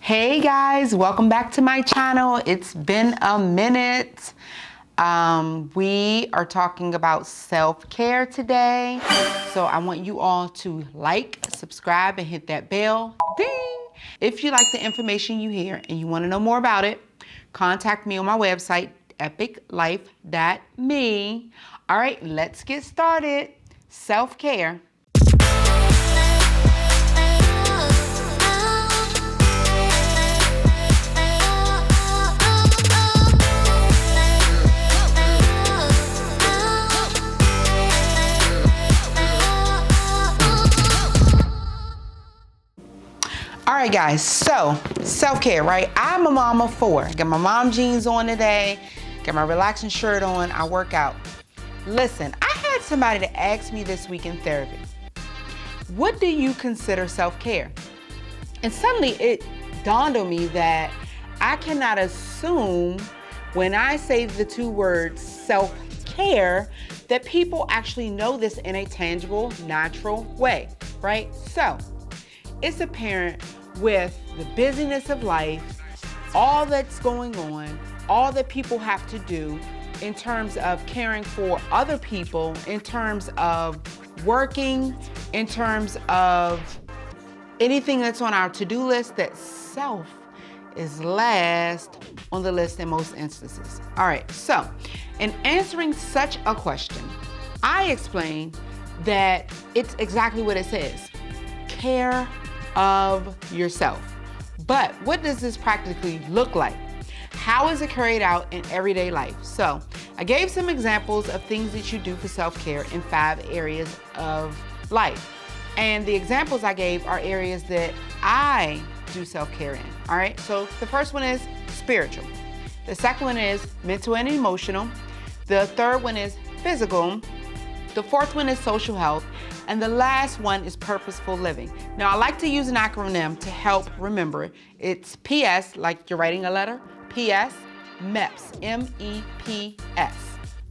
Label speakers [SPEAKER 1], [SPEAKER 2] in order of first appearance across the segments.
[SPEAKER 1] Hey guys, welcome back to my channel. It's been a minute. We are talking about self-care today. So I want you all to like, subscribe, and hit that bell. Ding! If you like the information you hear and you want to know more about it, contact me on my website, epiclife.me. All right, let's get started. Self-care. All right, guys, so self-care, right? I'm a mom of four. Got my mom jeans on today, got my relaxing shirt on, I work out. Listen, I had somebody to ask me this week in therapy, what do you consider self-care? And suddenly it dawned on me that I cannot assume when I say the two words self-care that people actually know this in a tangible, natural way, right? So it's apparent with the busyness of life, all that's going on, all that people have to do in terms of caring for other people, in terms of working, in terms of anything that's on our to-do list, that self is last on the list in most instances. All right, so in answering such a question, I explain that it's exactly what it says. Care of yourself. But what does this practically look like? How is it carried out in everyday life? So I gave some examples of things that you do for self-care in 5 areas of life. And the examples I gave are areas that I do self-care in. All right, so the first one is spiritual. The second one is mental and emotional. The third one is physical. The fourth one is social health. And the last one is purposeful living. Now, I like to use an acronym to help remember. It's PS, like you're writing a letter, P.S.MEPS, M-E-P-S,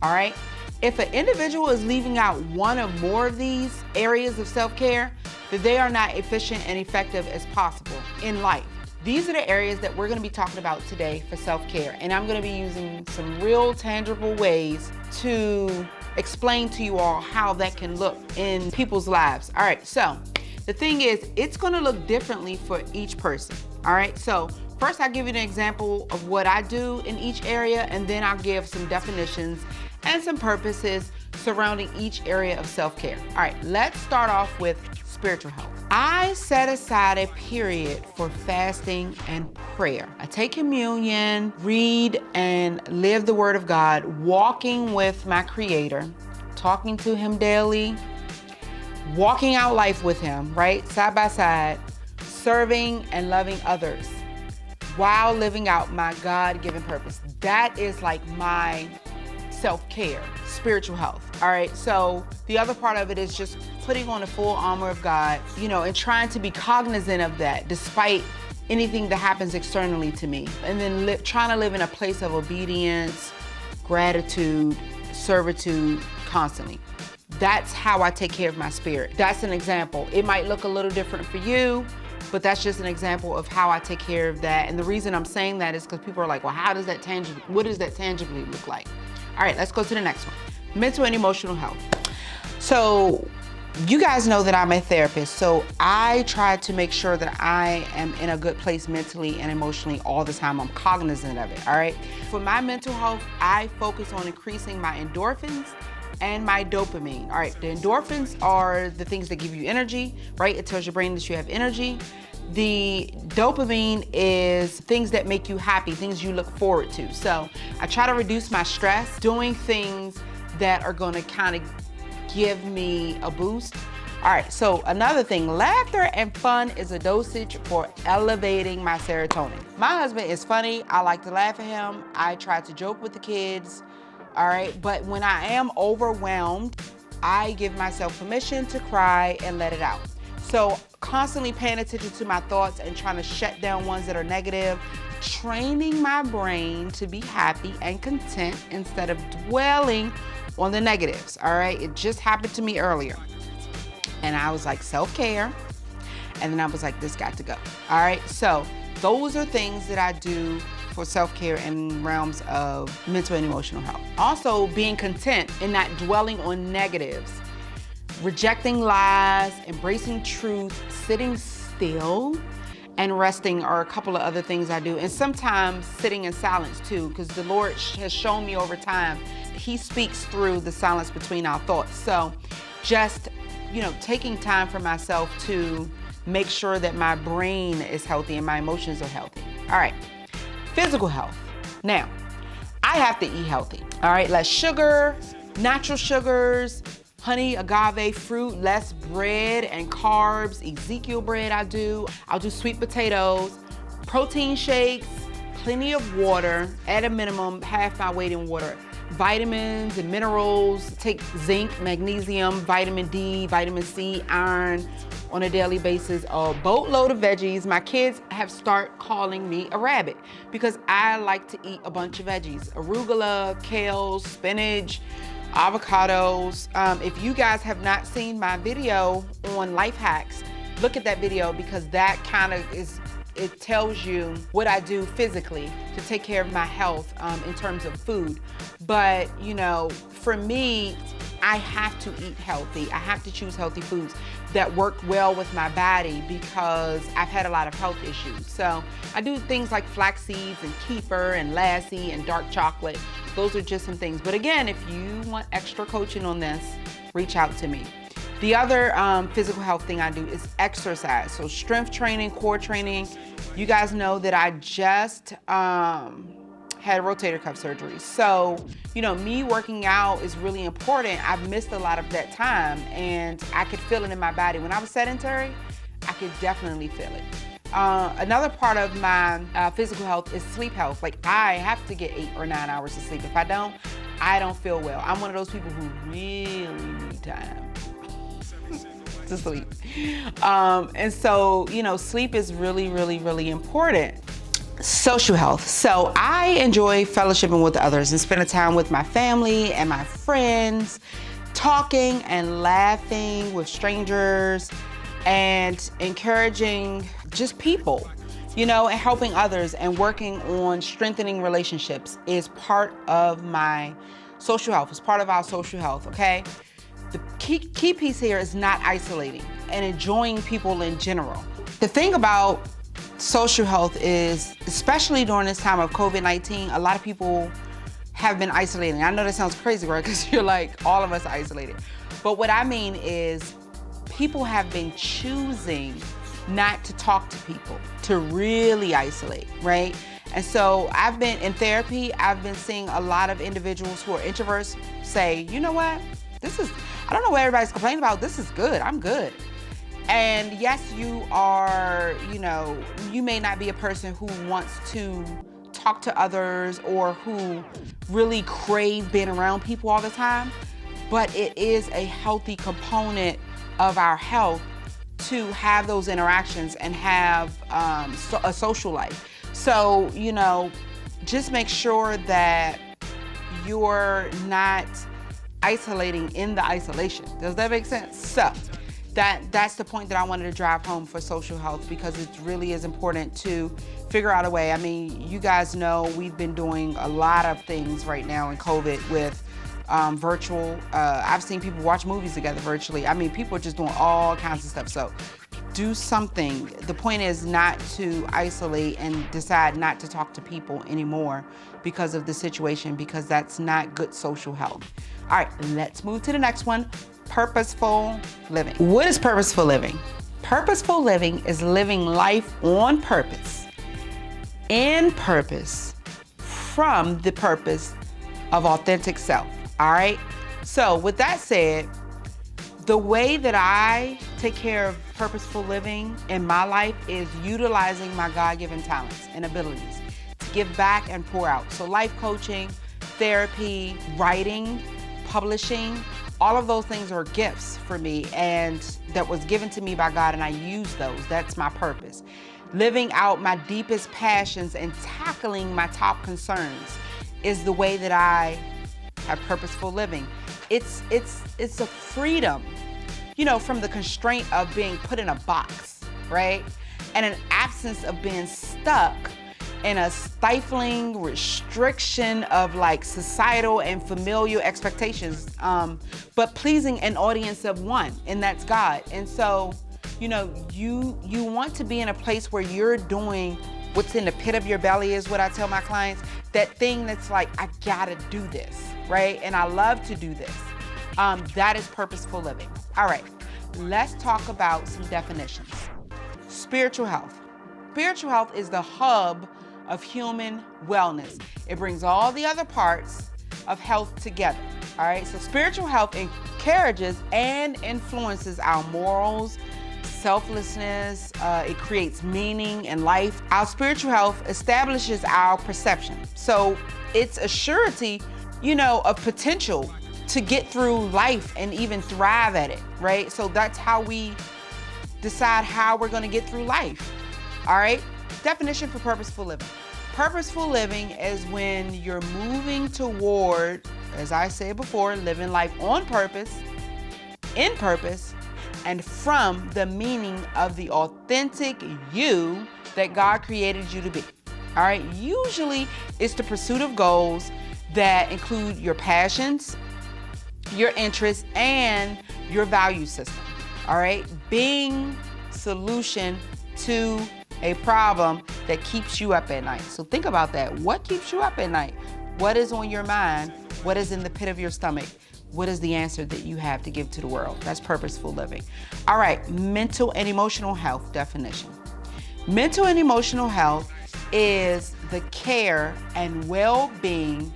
[SPEAKER 1] all right? If an individual is leaving out one or more of these areas of self-care, then they are not efficient and effective as possible in life. These are the areas that we're gonna be talking about today for self-care, and I'm gonna be using some real tangible ways to explain to you all how that can look in people's lives. All right, so the thing is, it's gonna look differently for each person. All right, so first I'll give you an example of what I do in each area, and then I'll give some definitions and some purposes surrounding each area of self-care. All right, let's start off with spiritual health. I set aside a period for fasting and prayer. I take communion, read and live the Word of God, walking with my Creator, talking to Him daily, walking out life with Him, right? Side by side, serving and loving others while living out my God-given purpose. That is like my self-care, spiritual health. All right, so the other part of it is just putting on the full armor of God, you know, and trying to be cognizant of that despite anything that happens externally to me. And then trying to live in a place of obedience, gratitude, servitude constantly. That's how I take care of my spirit. That's an example. It might look a little different for you, but that's just an example of how I take care of that. And the reason I'm saying that is because people are like, well, how does that what does that tangibly look like? All right, let's go to the next one. Mental and emotional health. So you guys know that I'm a therapist, so I try to make sure that I am in a good place mentally and emotionally all the time. I'm cognizant of it, all right? For my mental health, I focus on increasing my endorphins and my dopamine. All right, the endorphins are the things that give you energy, right? It tells your brain that you have energy. The dopamine is things that make you happy, things you look forward to. So I try to reduce my stress, doing things that are gonna kind of give me a boost. All right, so another thing, laughter and fun is a dosage for elevating my serotonin. My husband is funny, I like to laugh at him. I try to joke with the kids, all right? But when I am overwhelmed, I give myself permission to cry and let it out. So constantly paying attention to my thoughts and trying to shut down ones that are negative, training my brain to be happy and content instead of dwelling on the negatives, all right? It just happened to me earlier. And I was like, self-care. And then I was like, this got to go. All right, so those are things that I do for self-care in realms of mental and emotional health. Also, being content and not dwelling on negatives, rejecting lies, embracing truth, sitting still, and resting are a couple of other things I do. And sometimes sitting in silence too, because the Lord has shown me over time, He speaks through the silence between our thoughts. So just, taking time for myself to make sure that my brain is healthy and my emotions are healthy. All right, physical health. Now, I have to eat healthy. All right, less sugar, natural sugars, honey, agave, fruit, less bread and carbs, Ezekiel bread I'll do sweet potatoes, protein shakes, plenty of water, at a minimum, half my weight in water. Vitamins and minerals, take zinc, magnesium, vitamin D, vitamin C, iron on a daily basis, a boatload of veggies. My kids have started calling me a rabbit because I like to eat a bunch of veggies. Arugula, kale, spinach, avocados. If you guys have not seen my video on life hacks, look at that video because that kind of it tells you what I do physically to take care of my health in terms of food. But, for me, I have to eat healthy. I have to choose healthy foods that work well with my body because I've had a lot of health issues. So I do things like flax seeds and kefir and lassi and dark chocolate. Those are just some things. But again, if you want extra coaching on this, reach out to me. The other physical health thing I do is exercise. So strength training, core training. You guys know that I just had rotator cuff surgery. So, me working out is really important. I've missed a lot of that time and I could feel it in my body. When I was sedentary, I could definitely feel it. Another part of my physical health is sleep health. Like I have to get 8 or 9 hours of sleep. If I don't feel well. I'm one of those people who really need time to sleep. And so, sleep is really, really, really important. Social health. So I enjoy fellowshipping with others and spending time with my family and my friends, talking and laughing with strangers and encouraging just people, and helping others and working on strengthening relationships is part of my social health. It's part of our social health, okay? The key piece here is not isolating and enjoying people in general. The thing about social health is, especially during this time of COVID-19, a lot of people have been isolating. I know that sounds crazy, right? Because you're like, all of us are isolated. But what I mean is people have been choosing not to talk to people, to really isolate, right? And so I've been in therapy, I've been seeing a lot of individuals who are introverts say, you know what? I don't know what everybody's complaining about. This is good. I'm good. And yes, you are, you may not be a person who wants to talk to others or who really crave being around people all the time, but it is a healthy component of our health to have those interactions and have a social life. So, just make sure that you're not isolating in the isolation. Does that make sense? So that's the point that I wanted to drive home for social health because it really is important to figure out a way. I mean, you guys know we've been doing a lot of things right now in COVID with virtual. I've seen people watch movies together virtually. I mean, people are just doing all kinds of stuff. So do something. The point is not to isolate and decide not to talk to people anymore because of the situation, because that's not good social health. All right, let's move to the next one. Purposeful living. What is purposeful living? Purposeful living is living life on purpose, in purpose, from the purpose of authentic self. All right? So with that said, the way that I take care of purposeful living in my life is utilizing my God-given talents and abilities to give back and pour out. So life coaching, therapy, writing, publishing, all of those things are gifts for me and that was given to me by God, and I use those. That's my purpose. Living out my deepest passions and tackling my top concerns is the way that I have purposeful living. It's a freedom, from the constraint of being put in a box, right? and an absence of being stuck in a stifling restriction of like societal and familial expectations, but pleasing an audience of one, and that's God. And so, you know, you want to be in a place where you're doing what's in the pit of your belly, is what I tell my clients. That thing that's like, I gotta do this, right? And I love to do this. That is purposeful living. All right, let's talk about some definitions. Spiritual health. Spiritual health is the hub of human wellness. It brings all the other parts of health together. All right, so spiritual health encourages and influences our morals, selflessness. It creates meaning in life. Our spiritual health establishes our perception. So it's a surety, you know, of potential to get through life and even thrive at it, right? So that's how we decide how we're gonna get through life. All right, definition for purposeful living. Purposeful living is when you're moving toward, as I said before, living life on purpose, in purpose, and from the meaning of the authentic you that God created you to be. All right, usually it's the pursuit of goals that include your passions, your interests, and your value system. All right, being solution to a problem that keeps you up at night. So think about that. What keeps you up at night? What is on your mind? What is in the pit of your stomach? What is the answer that you have to give to the world? That's purposeful living. All right, mental and emotional health definition. Mental and emotional health is the care and well-being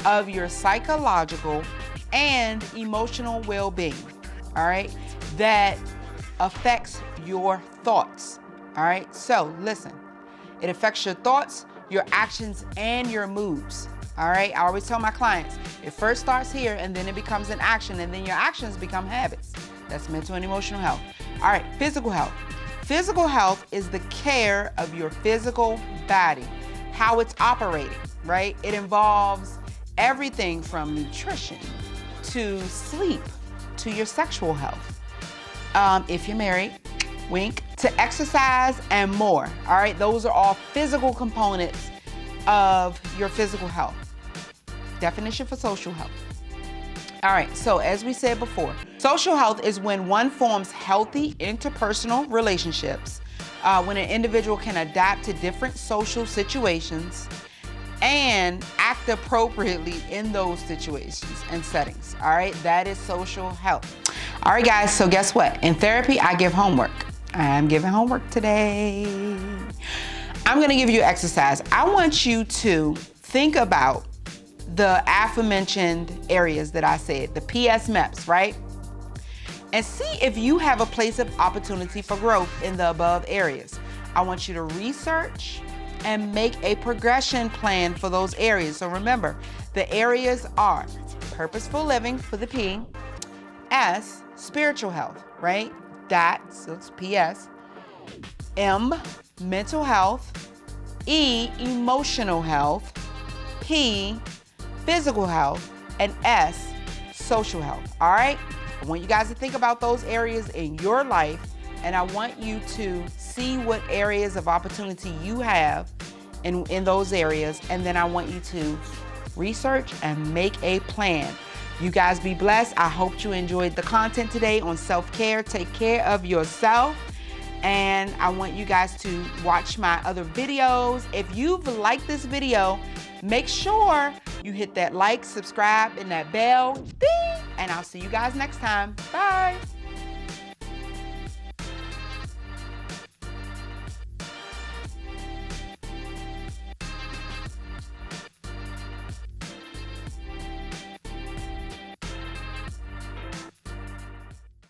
[SPEAKER 1] of your psychological and emotional well-being, all right, that affects your thoughts. All right, so listen, it affects your thoughts, your actions, and your moods. All right, I always tell my clients, it first starts here and then it becomes an action, and then your actions become habits. That's mental and emotional health. All right, physical health. Physical health is the care of your physical body, how it's operating, right? It involves everything from nutrition to sleep to your sexual health. If you're married, wink, to exercise and more. All right, those are all physical components of your physical health. Definition for social health. All right, so as we said before, social health is when one forms healthy interpersonal relationships, when an individual can adapt to different social situations and act appropriately in those situations and settings. All right, that is social health. All right, guys, so guess what? In therapy, I give homework. I'm giving homework today. I'm gonna give you exercise. I want you to think about the aforementioned areas that I said, the P.S.MEPS, right? And see if you have a place of opportunity for growth in the above areas. I want you to research and make a progression plan for those areas. So remember, the areas are purposeful living for the P, S, spiritual health, right? That, so it's PS. M, mental health. E, emotional health. P, physical health. And S, social health, all right? I want you guys to think about those areas in your life, and I want you to see what areas of opportunity you have in those areas, and then I want you to research and make a plan. You guys be blessed. I hope you enjoyed the content today on self-care. Take care of yourself. And I want you guys to watch my other videos. If you've liked this video, make sure you hit that like, subscribe, and that bell. Ding! And I'll see you guys next time. Bye.